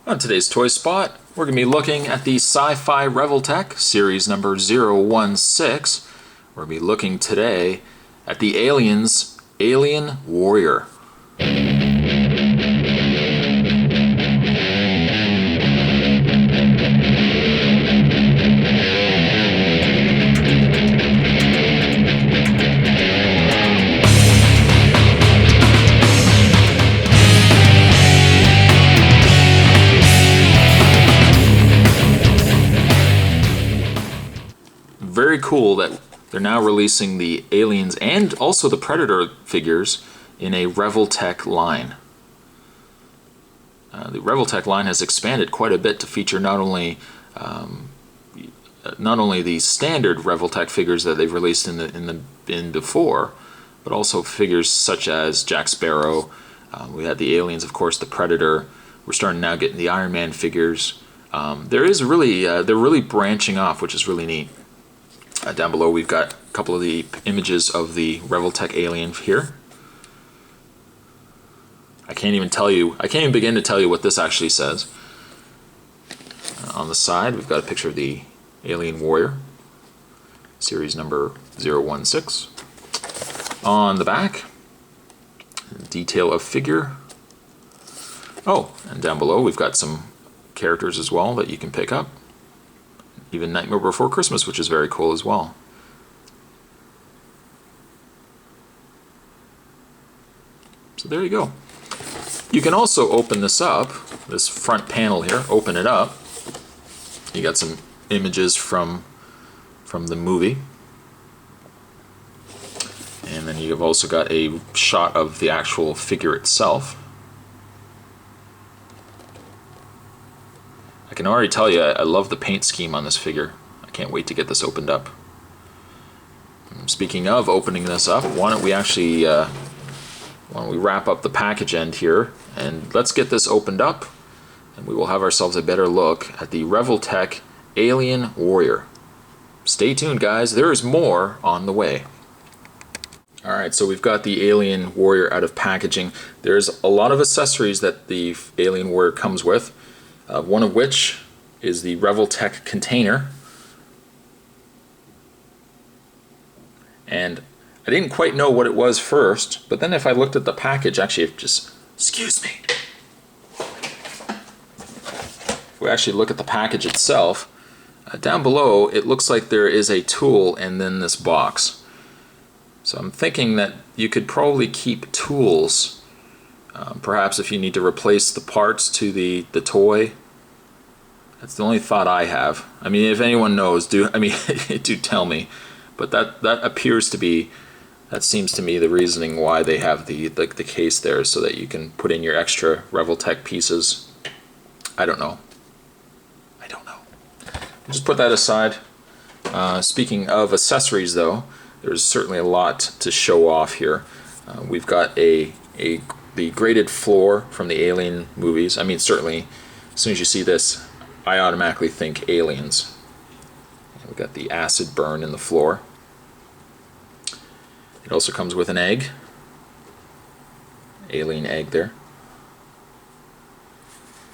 On today's Toy Spot, we're going to be looking at the Sci-Fi Revoltech Series number 016. We're going to be looking today at the Aliens Alien Warrior. Very cool that they're now releasing the Aliens and also the Predator figures in a Revoltech line. The Revoltech line has expanded quite a bit to feature not only the standard Revoltech figures that they've released in before, but also figures such as Jack Sparrow. We had the Aliens, of course, the Predator. We're starting now getting the Iron Man figures. They're really branching off, which is really neat. Down below we've got a couple of the images of the Revoltech alien here. I can't even begin to tell you what this actually says. On the side we've got a picture of the Alien Warrior, series number 016. On the back, detail of figure. Oh, and down below we've got some characters as well that you can pick up. Even Nightmare Before Christmas, which is very cool as well. So there you go. You can also open this up, this front panel here, open it up. You got some images from the movie. And then you've also got a shot of the actual figure itself. I can already tell you I love the paint scheme on this figure. I can't wait to get this opened up. Speaking of opening this up, why don't we wrap up the package end here and let's get this opened up, and we will have ourselves a better look at the Revoltech Alien Warrior. Stay tuned, guys, there is more on the way. Alright, so we've got the Alien Warrior out of packaging. There's a lot of accessories that the Alien Warrior comes with. One of which is the Revoltech container. And I didn't quite know what it was first, but then if I looked at the package, actually, excuse me. If we actually look at the package itself, down below it looks like there is a tool and then this box. So I'm thinking that you could probably keep tools. Perhaps if you need to replace the parts to the toy. That's the only thought I have. I mean, if anyone knows, do tell me. But that seems to me the reasoning why they have the case there, so that you can put in your extra Revoltech pieces. I don't know. Just put that aside. Speaking of accessories, though, there's certainly a lot to show off here. We've got the graded floor from the Alien movies. I mean, certainly, as soon as you see this, I automatically think Aliens. And we've got the acid burn in the floor. It also comes with an egg. Alien egg there.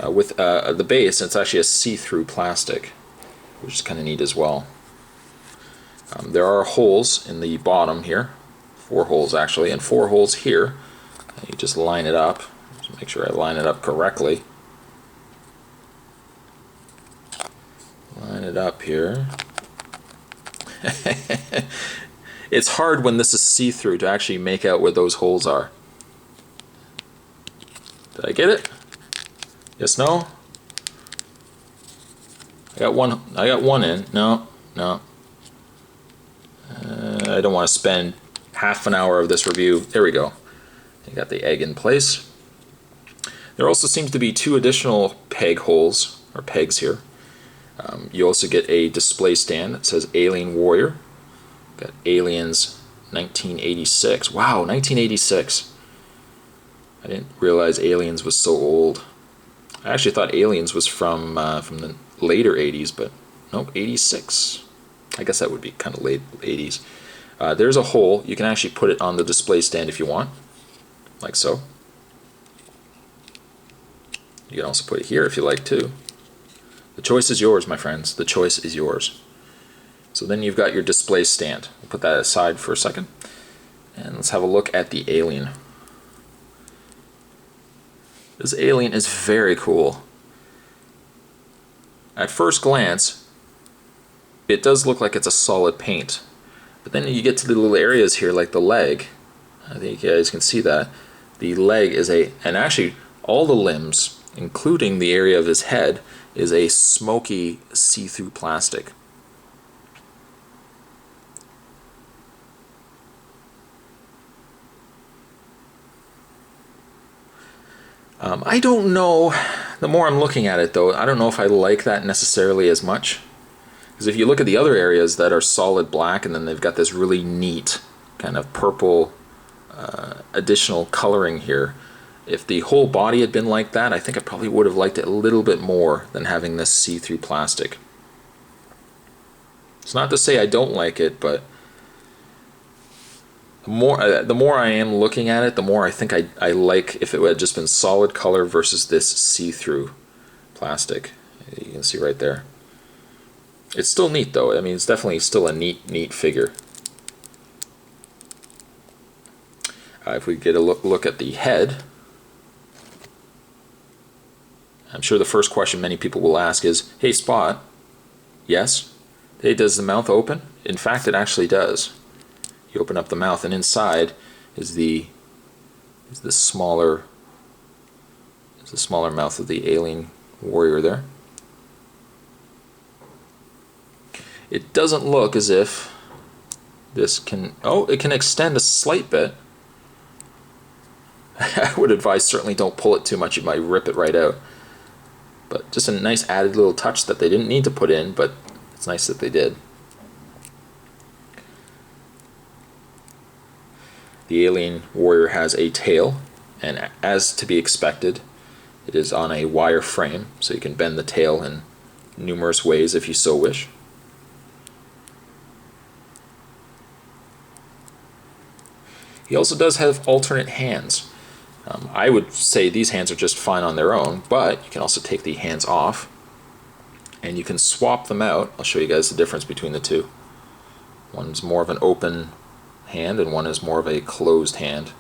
With the base, it's actually a see-through plastic, which is kind of neat as well. There are holes in the bottom here. 4 holes actually, and 4 holes here. You just line it up. Just make sure I line it up correctly. Line it up here. It's hard when this is see-through to actually make out where those holes are. Did I get it? Yes, no? I got one in. No. I don't want to spend half an hour of this review. There we go. You got the egg in place. There also seems to be 2 additional peg holes, or pegs here. You also get a display stand that says Alien Warrior. Got Aliens 1986. Wow, 1986. I didn't realize Aliens was so old. I actually thought Aliens was from the later 80s, but nope, 86. I guess that would be kind of late 80s. There's a hole. You can actually put it on the display stand if you want, like so. You can also put it here if you like too. The choice is yours, my friends. The choice is yours. So then you've got your display stand. We'll put that aside for a second. And let's have a look at the alien. This alien is very cool. At first glance, it does look like it's a solid paint. But then you get to the little areas here like the leg. I think you guys can see that. The leg is and actually all the limbs, including the area of his head, is a smoky see-through plastic. I don't know, the more I'm looking at it though, I don't know if I like that necessarily as much. Because if you look at the other areas that are solid black and then they've got this really neat kind of purple additional coloring here, if the whole body had been like that, I think I probably would have liked it a little bit more than having this see-through plastic. It's not to say I don't like it, but the more I am looking at it, the more I think I like if it had just been solid color versus this see-through plastic. You can see right there. It's still neat though. I mean, it's definitely still a neat figure. If we get a look at the head, I'm sure the first question many people will ask is, hey Spot, yes? Hey, does the mouth open? In fact, it actually does. You open up the mouth and inside is the smaller mouth of the alien warrior there. It doesn't look as if this can, oh, it can extend a slight bit. I would advise certainly don't pull it too much, you might rip it right out. But just a nice added little touch that they didn't need to put in, but it's nice that they did. The alien warrior has a tail, and as to be expected, it is on a wire frame, so you can bend the tail in numerous ways if you so wish. He also does have alternate hands. I would say these hands are just fine on their own, but you can also take the hands off and you can swap them out. I'll show you guys the difference between the two. One's more of an open hand and one is more of a closed hand.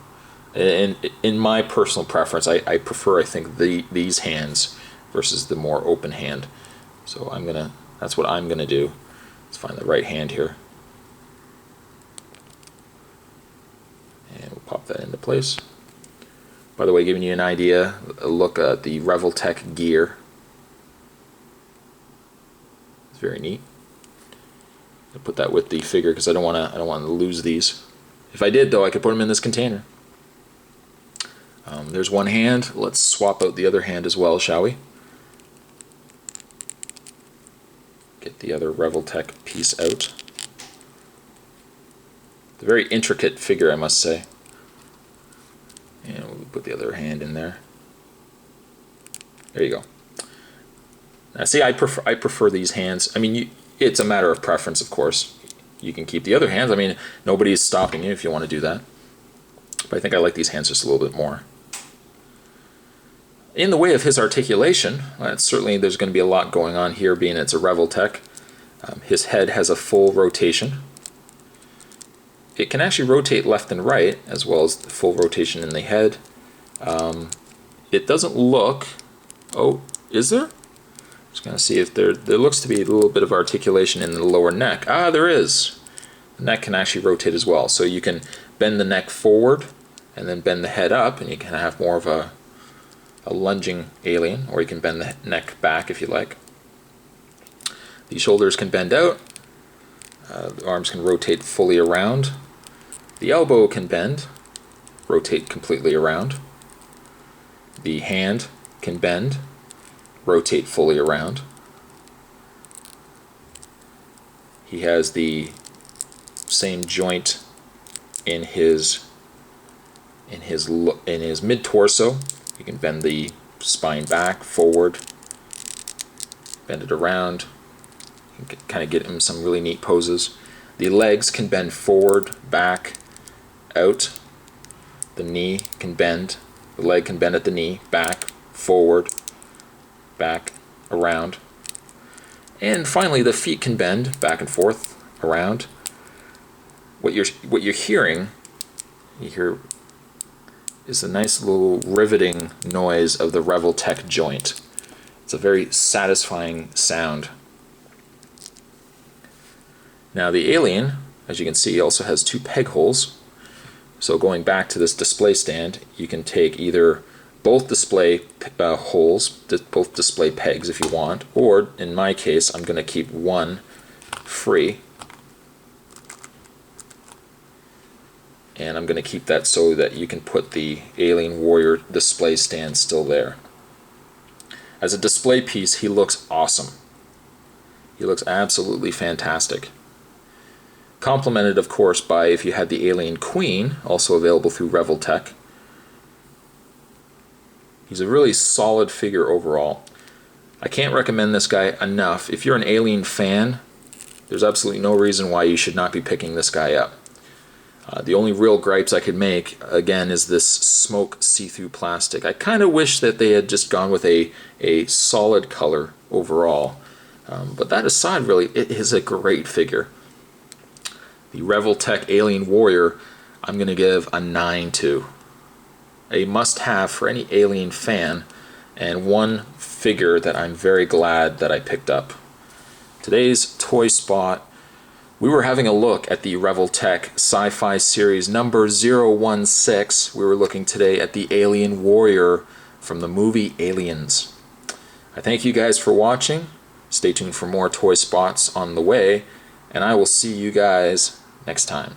And in my personal preference, I prefer, I think, these hands versus the more open hand. So that's what I'm gonna do. Let's find the right hand here. And we'll pop that into place. By the way, giving you an idea, a look at the Revoltech gear. It's very neat. I'll put that with the figure because I don't want to lose these. If I did, though, I could put them in this container. There's one hand. Let's swap out the other hand as well, shall we? Get the other Revoltech piece out. It's a very intricate figure, I must say. And we'll put the other hand in there. There you go. Now, see, I prefer these hands. I mean, it's a matter of preference, of course. You can keep the other hands. I mean, nobody's stopping you if you want to do that. But I think I like these hands just a little bit more. In the way of his articulation, certainly there's going to be a lot going on here, being it's a Revoltech. His head has a full rotation. It can actually rotate left and right, as well as the full rotation in the head. It doesn't look... Oh, is there? Just going to see if there looks to be a little bit of articulation in the lower neck. Ah, there is. The neck can actually rotate as well. So you can bend the neck forward and then bend the head up, and you can have more of a lunging alien, or you can bend the neck back if you like. The shoulders can bend out. The arms can rotate fully around. The elbow can bend, rotate completely around. The hand can bend, rotate fully around. He has the same joint in his mid-torso. You can bend the spine back, forward, bend it around. You can kind of get him some really neat poses. The legs can bend forward, back, out. The knee can bend. The leg can bend at the knee, back, forward, back, around. And finally, the feet can bend back and forth, around. What you're hearing, you hear, is a nice little riveting noise of the Revoltech joint. It's a very satisfying sound. Now the Alien, as you can see, also has 2 peg holes. So going back to this display stand, you can take either both display holes, both display pegs if you want, or in my case, I'm going to keep one free. And I'm going to keep that so that you can put the Alien Warrior display stand still there. As a display piece, he looks awesome. He looks absolutely fantastic. Complemented, of course, by if you had the Alien Queen, also available through Revoltech. He's a really solid figure overall. I can't recommend this guy enough. If you're an Alien fan, there's absolutely no reason why you should not be picking this guy up. The only real gripes I could make, again, is this smoke see-through plastic. I kind of wish that they had just gone with a solid color overall. But that aside, really, it is a great figure. The Revoltech Alien Warrior, I'm going to give a 9 to. A must-have for any Alien fan, and one figure that I'm very glad that I picked up. Today's Toy Spot, we were having a look at the Revoltech Sci-Fi Series number 016. We were looking today at the Alien Warrior from the movie Aliens. I thank you guys for watching. Stay tuned for more Toy Spots on the way, and I will see you guys next time.